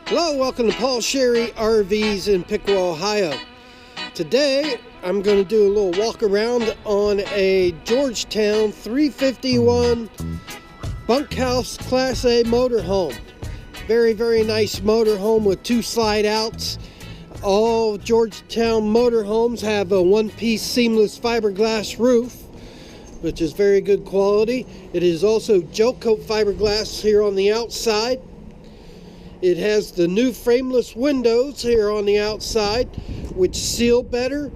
Hello, welcome to Paul Sherry RVs in Piqua, Ohio. Today, I'm going to do a little walk around on a Georgetown 351 bunkhouse Class A motorhome. Very, very nice motorhome with two slide outs. All Georgetown motorhomes have a one-piece seamless fiberglass roof, which is very good quality. It is also gel coat fiberglass here on the outside. It has the new frameless windows here on the outside, which seal better.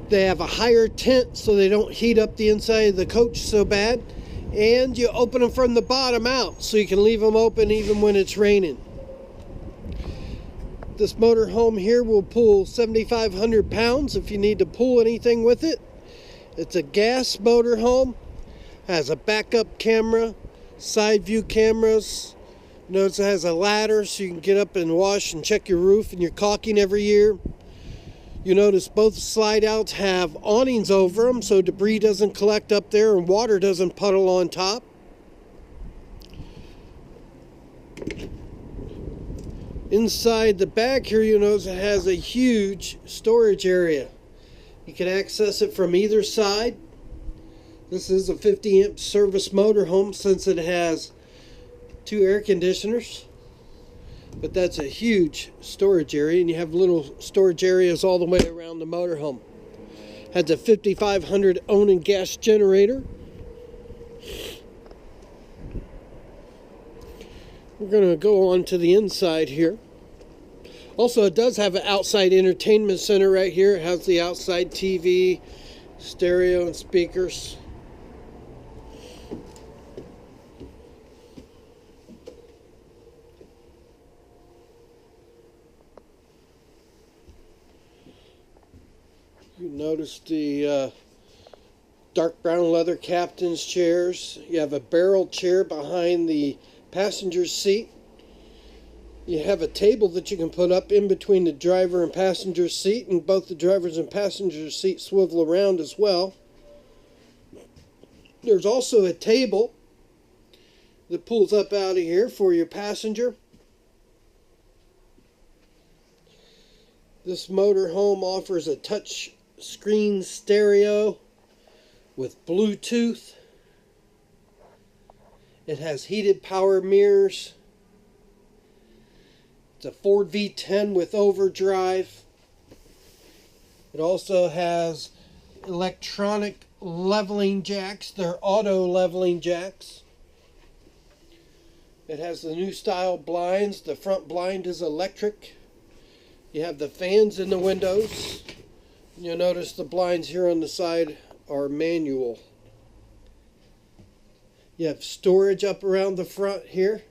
They have a higher tint so they don't heat up the inside of the coach so bad. And you open them from the bottom out so you can leave them open even when it's raining. This motorhome here will pull 7,500 pounds if you need to pull anything with it. It's a gas motorhome, has a backup camera, side view cameras. Notice it has a ladder so you can get up and wash and check your roof and your caulking every year. You notice both slide outs have awnings over them so debris doesn't collect up there and water doesn't puddle on top. Inside the back here, you notice it has a huge storage area. You can access it from either side. This is a 50 amp service motorhome since it has two air conditioners, but that's a huge storage area, and you have little storage areas all the way around the motorhome. Has a 5500 ohm and gas generator. We're going to go on to the inside here. Also, it does have an outside entertainment center right here. It has the outside TV, stereo, and speakers. You notice the dark brown leather captain's chairs. You have a barrel chair behind the passenger seat. You have a table that you can put up in between the driver and passenger seat, and both the driver's and passenger seat swivel around as well. There's also a table that pulls up out of here for your passenger. This motorhome offers a touch screen stereo with Bluetooth. It has heated power mirrors. It's a Ford V10 with overdrive. It also has electronic leveling jacks. They're auto leveling jacks. It has the new style blinds. The front blind is electric. You have the fans in the windows. You'll notice the blinds here on the side are manual. You have storage up around the front here.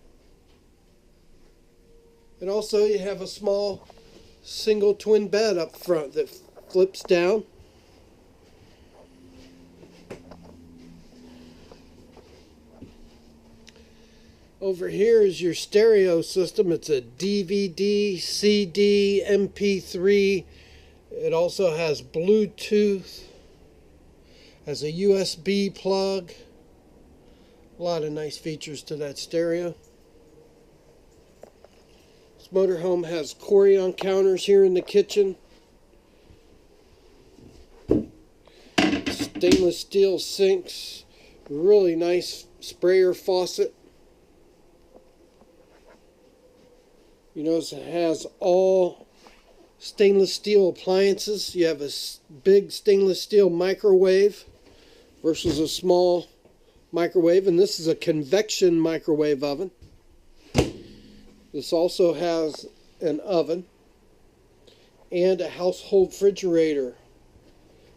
And also you have a small single twin bed up front that flips down. Over here is your stereo system. It's a DVD, CD, MP3. It also has Bluetooth, has a USB plug. A lot of nice features to that stereo. This motorhome has Corian counters here in the kitchen. Stainless steel sinks. Really nice sprayer faucet. You notice it has all stainless steel appliances. You have a big stainless steel microwave versus a small microwave, and this is a convection microwave oven. This also has an oven and a household refrigerator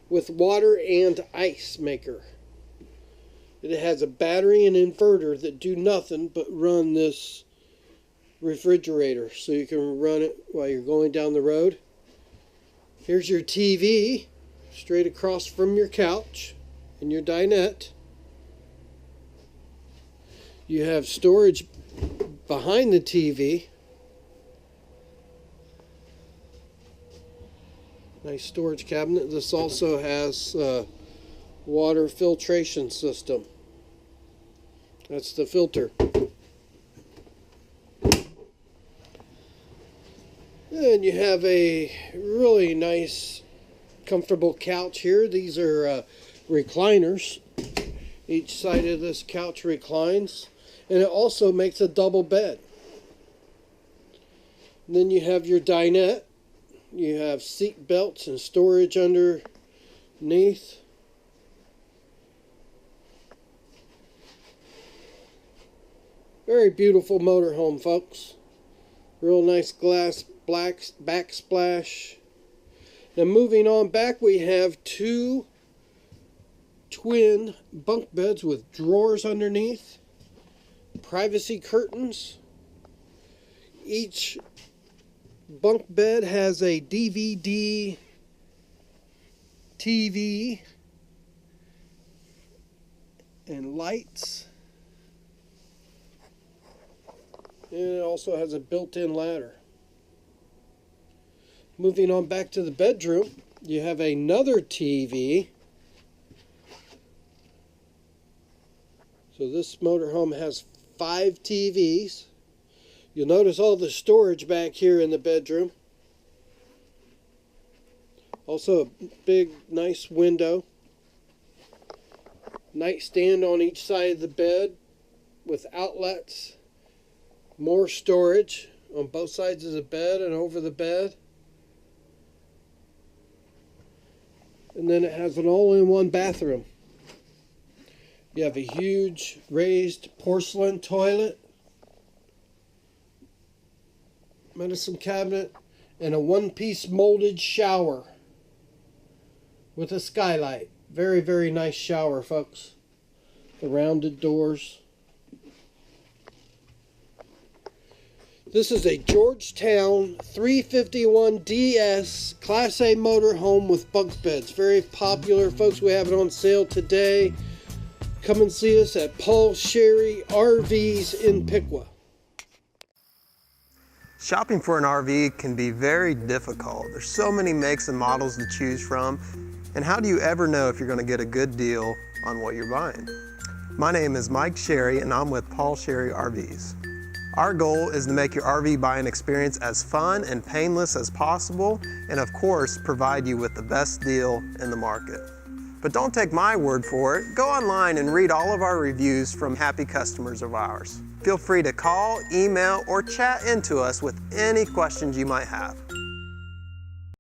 with water and ice maker. It has a battery and inverter that do nothing but run this refrigerator, so you can run it while you're going down the road. Here's your TV straight across from your couch and your dinette. You have storage behind the TV. Nice storage cabinet. This also has a water filtration system. That's the filter. And you have a really nice, comfortable couch here. These are recliners. Each side of this couch reclines, and it also makes a double bed. And then you have your dinette. You have seat belts and storage underneath. Very beautiful motorhome, folks. Real nice glass black backsplash. Now moving on back, we have two twin bunk beds with drawers underneath, privacy curtains. Each bunk bed has a DVD TV and lights, and it also has a built-in ladder. Moving on back to the bedroom, you have another TV. So this motorhome has 5 TVs. You'll notice all the storage back here in the bedroom. Also a big, nice window. Nightstand on each side of the bed with outlets. More storage on both sides of the bed and over the bed. And then it has an all-in-one bathroom. You have a huge raised porcelain toilet, medicine cabinet, and a one-piece molded shower with a skylight. Very, very nice shower, folks. The rounded doors. This is a Georgetown 351 DS Class A motorhome with bunk beds. Very popular, folks. We have it on sale today. Come and see us at Paul Sherry RVs in Piqua. Shopping for an RV can be very difficult. There's so many makes and models to choose from. And how do you ever know if you're going to get a good deal on what you're buying? My name is Mike Sherry and I'm with Paul Sherry RVs. Our goal is to make your RV buying experience as fun and painless as possible, and of course, provide you with the best deal in the market. But don't take my word for it. Go online and read all of our reviews from happy customers of ours. Feel free to call, email, or chat into us with any questions you might have.